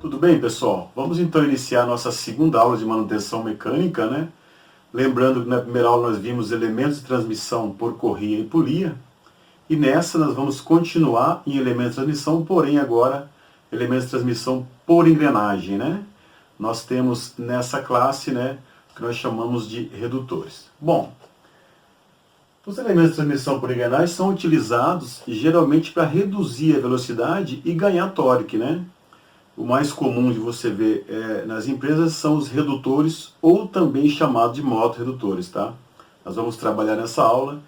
Tudo bem, pessoal? Vamos então iniciar nossa segunda aula de manutenção mecânica, né? Lembrando que na primeira aula nós vimos elementos de transmissão por correia e polia, e nessa nós vamos continuar em elementos de transmissão, porém agora elementos de transmissão por engrenagem, né? Nós temos nessa classe, né, o que nós chamamos de redutores. Bom, os elementos de transmissão por engrenagem são utilizados geralmente para reduzir a velocidade e ganhar torque, né? O mais comum de você ver nas empresas são os redutores, ou também chamados de motorredutores, tá? Nós vamos trabalhar nessa aula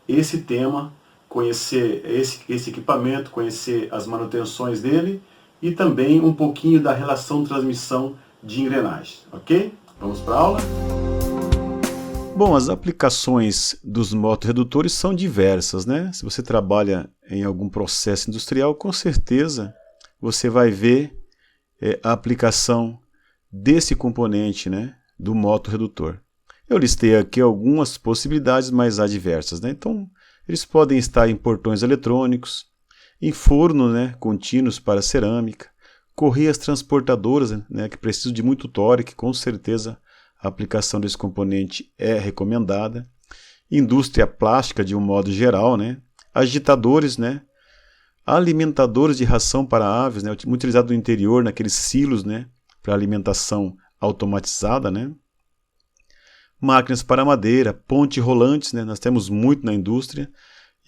esse tema, conhecer esse equipamento, conhecer as manutenções dele e também um pouquinho da relação de transmissão de engrenagens, ok? Vamos para a aula? Bom, as aplicações dos motorredutores são diversas, né? Se você trabalha em algum processo industrial, com certeza você vai ver a aplicação desse componente, né, do motorredutor. Eu listei aqui algumas possibilidades, mas há diversas, né? Então, eles podem estar em portões eletrônicos, em forno, né, contínuos para cerâmica, correias transportadoras, né, que precisam de muito torque, com certeza a aplicação desse componente é recomendada. Indústria plástica de um modo geral, né? Agitadores, né? Alimentadores de ração para aves, né? Muito utilizado no interior, naqueles silos, né? Para alimentação automatizada, né? Máquinas para madeira, ponte rolantes, né? Nós temos muito na indústria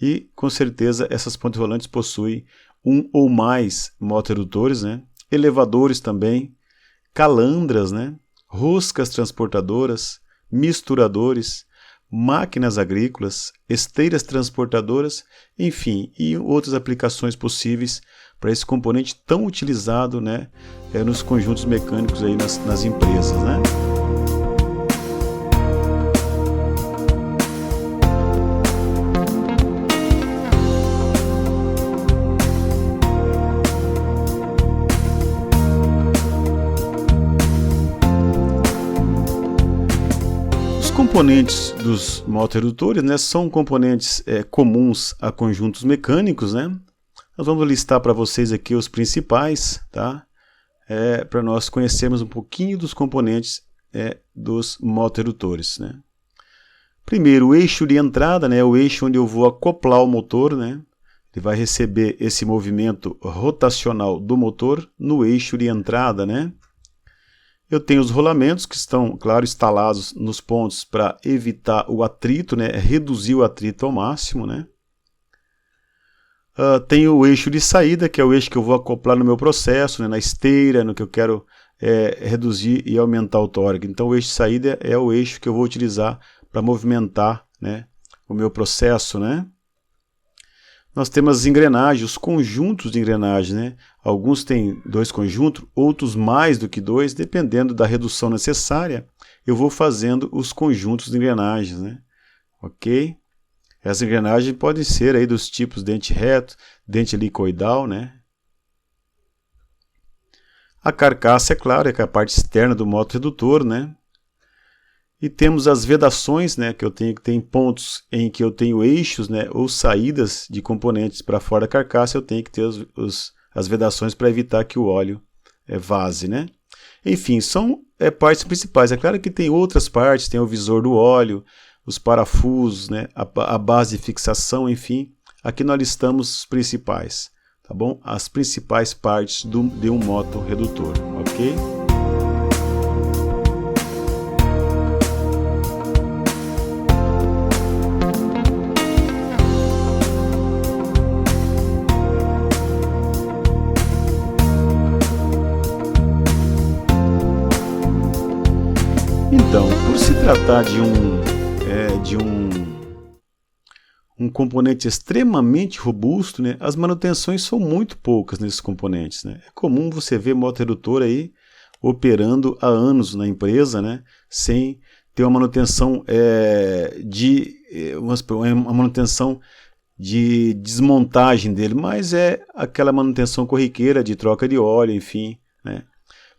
e com certeza essas pontes rolantes possuem um ou mais motorredutores, né? Elevadores também, calandras, né? Roscas transportadoras, misturadores, máquinas agrícolas, esteiras transportadoras, enfim, e outras aplicações possíveis para esse componente tão utilizado, né, nos conjuntos mecânicos aí nas empresas, né? Componentes dos motorredutores, né, são componentes comuns a conjuntos mecânicos, né? Nós vamos listar para vocês aqui os principais, tá? Para nós conhecermos um pouquinho dos componentes dos motorredutores, né? Primeiro, o eixo de entrada, né, o eixo onde eu vou acoplar o motor, né? Ele vai receber esse movimento rotacional do motor no eixo de entrada, né? Eu tenho os rolamentos que estão, claro, instalados nos pontos para evitar o atrito, né? Reduzir o atrito ao máximo, né? Tenho o eixo de saída, que é o eixo que eu vou acoplar no meu processo, né? Na esteira, no que eu quero reduzir e aumentar o torque. Então o eixo de saída é o eixo que eu vou utilizar para movimentar, né, o meu processo, né? Nós temos as engrenagens, os conjuntos de engrenagens, né? Alguns têm 2 conjuntos, outros mais do que 2, dependendo da redução necessária, eu vou fazendo os conjuntos de engrenagens, né? Ok? Essas engrenagens podem ser aí dos tipos dente reto, dente helicoidal, né? A carcaça, é claro, é a parte externa do motorredutor, né? E temos as vedações, né, que eu tenho que ter em pontos em que eu tenho eixos, né, ou saídas de componentes para fora da carcaça, eu tenho que ter as vedações para evitar que o óleo vaze, né? Enfim, são partes principais. É claro que tem outras partes, tem o visor do óleo, os parafusos, né, a base de fixação, enfim. Aqui nós listamos os principais, tá bom? As principais partes de um motorredutor, ok? Então, por se tratar de um componente extremamente robusto, né, as manutenções são muito poucas nesses componentes, né? É comum você ver motorredutor aí operando há anos na empresa, né, sem ter uma manutenção uma manutenção de desmontagem dele, mas é aquela manutenção corriqueira de troca de óleo, enfim, né?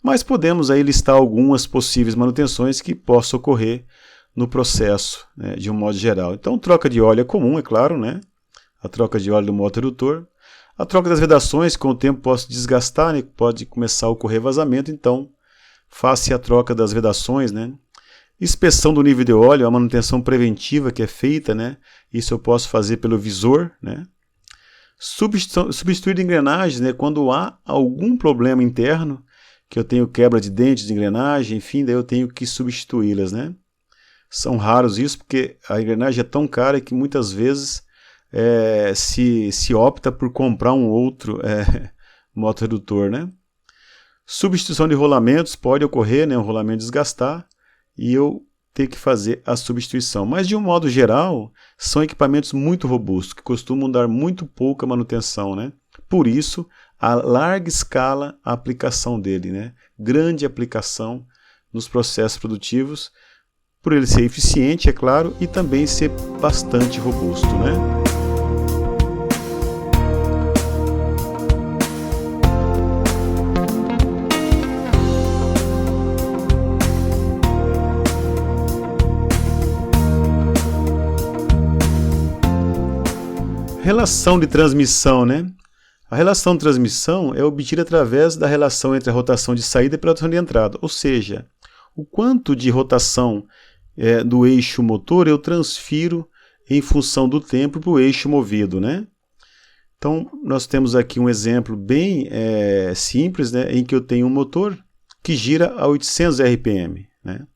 Mas podemos aí listar algumas possíveis manutenções que possam ocorrer no processo, né, de um modo geral. Então, troca de óleo é comum, é claro, né? A troca de óleo do motorredutor. A troca das vedações, com o tempo posso desgastar, né? Pode começar a ocorrer vazamento, então faça a troca das vedações, né? Inspeção do nível de óleo, a manutenção preventiva que é feita, né? Isso eu posso fazer pelo visor, né? Substituir engrenagens, né? Quando há algum problema interno, que eu tenho quebra de dentes de engrenagem, enfim, daí eu tenho que substituí-las, né? São raros isso, porque a engrenagem é tão cara que muitas vezes se opta por comprar um outro motorredutor, né? Substituição de rolamentos, pode ocorrer, né? Um rolamento desgastar e eu ter que fazer a substituição. Mas, de um modo geral, são equipamentos muito robustos, que costumam dar muito pouca manutenção, né? Por isso, a larga escala a aplicação dele, né? Grande aplicação nos processos produtivos, por ele ser eficiente, é claro, e também ser bastante robusto, né? Relação de transmissão, né? A relação de transmissão é obtida através da relação entre a rotação de saída e a rotação de entrada, ou seja, o quanto de rotação do eixo motor eu transfiro em função do tempo para o eixo movido, né? Então, nós temos aqui um exemplo bem simples, né, em que eu tenho um motor que gira a 800 RPM, né?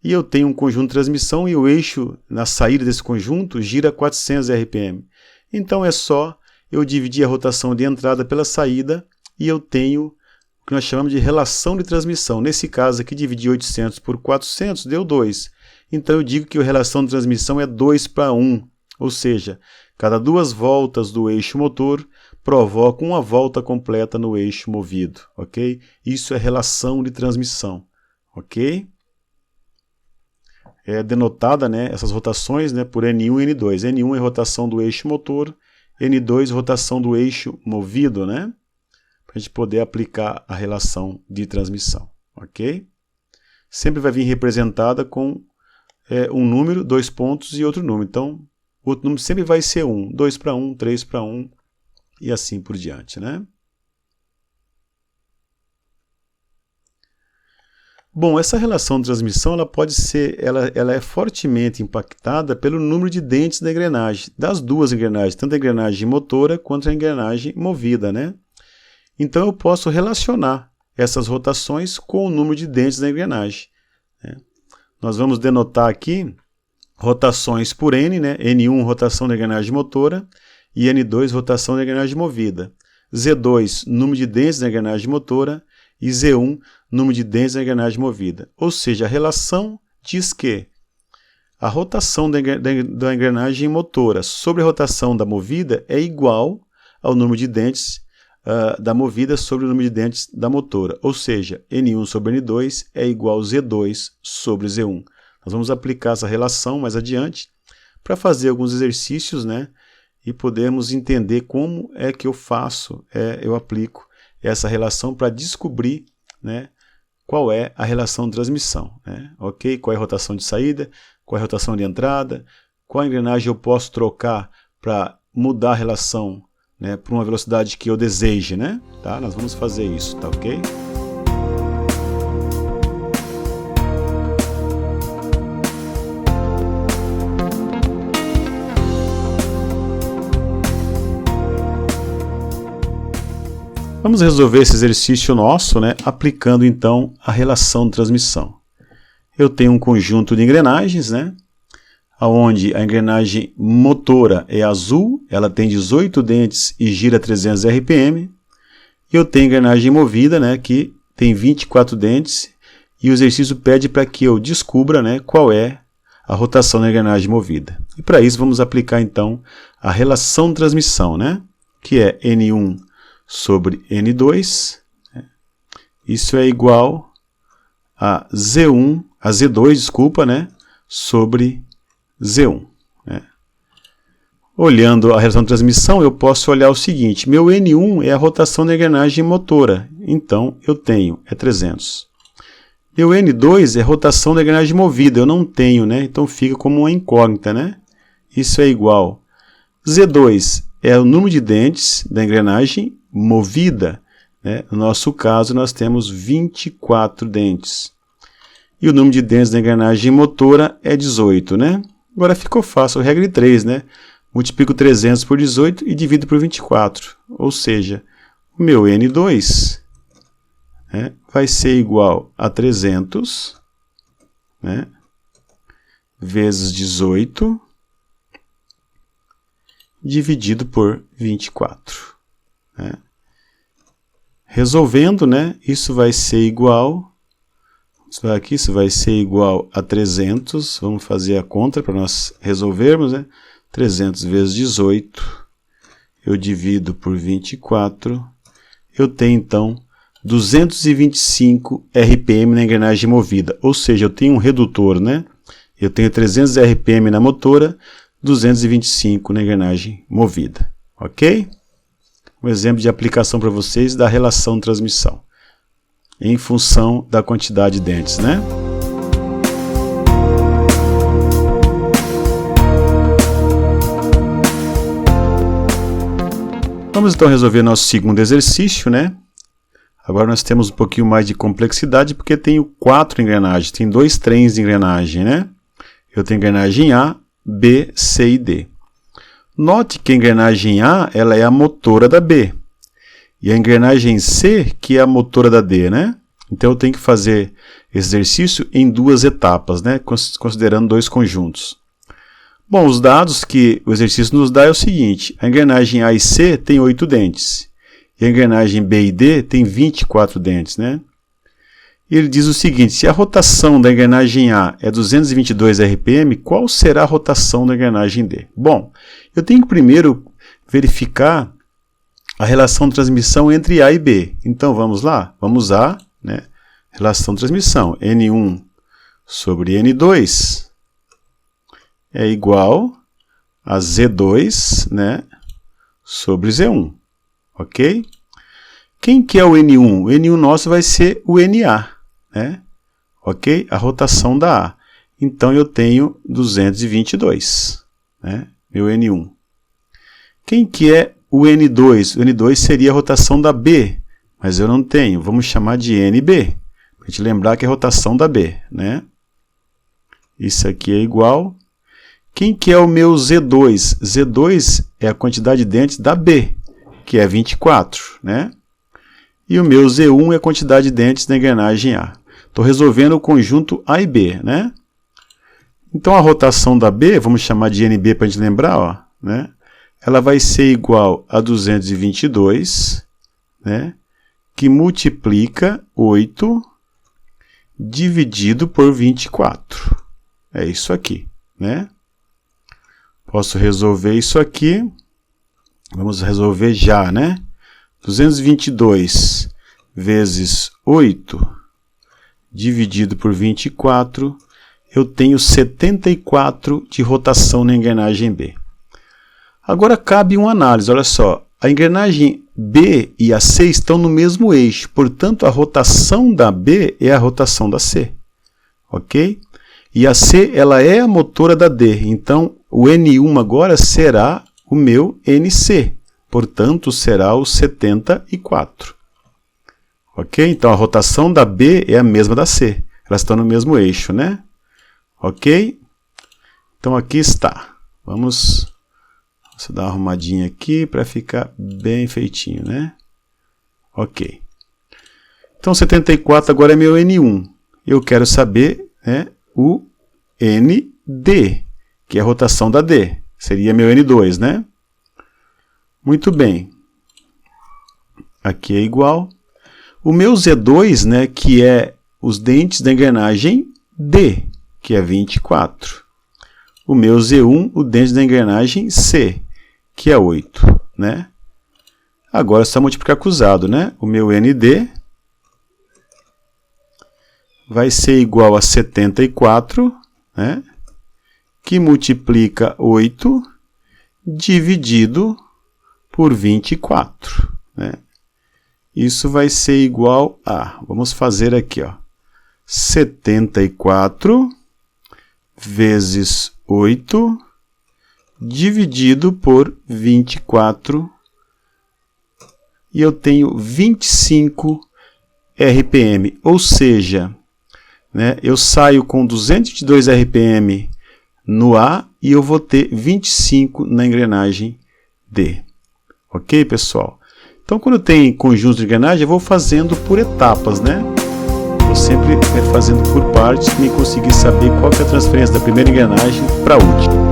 E eu tenho um conjunto de transmissão e o eixo na saída desse conjunto gira a 400 RPM. Então é só eu dividir a rotação de entrada pela saída e eu tenho o que nós chamamos de relação de transmissão. Nesse caso aqui, dividir 800 por 400 deu 2. Então eu digo que a relação de transmissão é 2:1, ou seja, cada 2 voltas do eixo motor provoca uma volta completa no eixo movido, ok? Isso é relação de transmissão, ok? É denotada, né, essas rotações, né, por N1 e N2. N1 é rotação do eixo motor, N2 rotação do eixo movido, né, para a gente poder aplicar a relação de transmissão, ok? Sempre vai vir representada com um número, 2 pontos e outro número. Então, o outro número sempre vai ser 1, 2:1, 3:1 e assim por diante, né? Bom, essa relação de transmissão ela é fortemente impactada pelo número de dentes da engrenagem, das duas engrenagens, tanto a engrenagem motora quanto a engrenagem movida, né? Então eu posso relacionar essas rotações com o número de dentes da engrenagem, né? Nós vamos denotar aqui rotações por N, né? N1 rotação da engrenagem motora e N2 rotação da engrenagem movida. Z2 número de dentes da engrenagem motora e Z1 número de dentes da engrenagem movida. Ou seja, a relação diz que a rotação da engrenagem motora sobre a rotação da movida é igual ao número de dentes da movida sobre o número de dentes da motora. Ou seja, N1 sobre N2 é igual a Z2 sobre Z1. Nós vamos aplicar essa relação mais adiante para fazer alguns exercícios, né, e podermos entender como é que eu aplico essa relação para descobrir, né, qual é a relação de transmissão, né? Ok? Qual é a rotação de saída, qual é a rotação de entrada, qual engrenagem eu posso trocar para mudar a relação, né, para uma velocidade que eu deseje, né? Tá? Nós vamos fazer isso, tá ok? Vamos resolver esse exercício nosso, né, aplicando então a relação de transmissão. Eu tenho um conjunto de engrenagens, né, onde a engrenagem motora é azul, ela tem 18 dentes e gira 300 RPM. E eu tenho a engrenagem movida, né, que tem 24 dentes, e o exercício pede para que eu descubra, né, qual é a rotação da engrenagem movida. E para isso vamos aplicar então a relação de transmissão, né, que é N1 sobre N2, isso é igual a Z2, desculpa, né, sobre Z1. Né. Olhando a relação de transmissão, eu posso olhar o seguinte, meu N1 é a rotação da engrenagem motora, então eu tenho, 300. Meu N2 é a rotação da engrenagem movida, eu não tenho, né, então fica como uma incógnita, né, isso é igual. Z2 é o número de dentes da engrenagem movida, né? No nosso caso, nós temos 24 dentes. E o número de dentes da engrenagem motora é 18, né? Agora ficou fácil, regra de 3, né? Multiplico 300 por 18 e divido por 24. Ou seja, o meu N2, né, vai ser igual a 300, né, vezes 18 dividido por 24. Né? Resolvendo, né, isso vai ser igual, isso vai ser igual a 300, vamos fazer a conta para nós resolvermos, né? 300 vezes 18, eu divido por 24, eu tenho então 225 RPM na engrenagem movida, ou seja, eu tenho um redutor, né? Eu tenho 300 RPM na motora, 225 na engrenagem movida, ok? Um exemplo de aplicação para vocês da relação de transmissão, em função da quantidade de dentes, né? Vamos então resolver nosso segundo exercício, né? Agora nós temos um pouquinho mais de complexidade, porque tenho 4 engrenagens, tem 2 trens de engrenagem, né? Eu tenho engrenagem A, B, C e D. Note que a engrenagem A, ela é a motora da B. E a engrenagem C, que é a motora da D, né? Então eu tenho que fazer esse exercício em 2 etapas, né? Considerando 2 conjuntos. Bom, os dados que o exercício nos dá é o seguinte: a engrenagem A e C tem 8 dentes. E a engrenagem B e D tem 24 dentes, né? E ele diz o seguinte: se a rotação da engrenagem A é 222 RPM, qual será a rotação da engrenagem D? Bom, eu tenho que primeiro verificar a relação de transmissão entre A e B. Então vamos lá, vamos usar, né, relação de transmissão. N1 sobre N2 é igual a Z2, né, sobre Z1. Ok? Quem que é o N1? O N1 nosso vai ser o NA, né? Ok? A rotação da A. Então eu tenho 222, né? Meu N1. Quem que é o N2? O N2 seria a rotação da B, mas eu não tenho. Vamos chamar de NB, para a gente lembrar que é a rotação da B, né? Isso aqui é igual. Quem que é o meu Z2? Z2 é a quantidade de dentes da B, que é 24, né? E o meu Z1 é a quantidade de dentes da engrenagem A. Estou resolvendo o conjunto A e B, né? Então a rotação da B, vamos chamar de NB para a gente lembrar, ó, né? Ela vai ser igual a 222, né? Que multiplica 8 dividido por 24. É isso aqui, né? Posso resolver isso aqui. Vamos resolver já, né? 222 vezes 8 dividido por 24, eu tenho 74 de rotação na engrenagem B. Agora cabe uma análise, olha só. A engrenagem B e a C estão no mesmo eixo, portanto a rotação da B é a rotação da C. Ok? E a C, ela é a motora da D, então o N1 agora será o meu NC, portanto será o 74. Ok? Então a rotação da B é a mesma da C, elas estão no mesmo eixo, né? Ok? Então aqui está. Vamos dar uma arrumadinha aqui para ficar bem feitinho, né? Ok. Então 74 agora é meu N1. Eu quero saber, né, o ND, que é a rotação da D. Seria meu N2, né? Muito bem. Aqui é igual. O meu Z2, né, que é os dentes da engrenagem D, que é 24. O meu Z1, o dente da engrenagem C, que é 8, né? Agora é só multiplicar cruzado, né? O meu ND vai ser igual a 74, né? Que multiplica 8 dividido por 24, né? Isso vai ser igual a, vamos fazer aqui, ó, 74 vezes 8 dividido por 24 e eu tenho 25 RPM, ou seja, né, eu saio com 222 RPM no A e eu vou ter 25 na engrenagem D. Ok, pessoal? Então, quando tem conjuntos de engrenagem, eu vou fazendo por etapas, né? Vou sempre fazendo por partes para conseguir saber qual que é a transferência da primeira engrenagem para a última.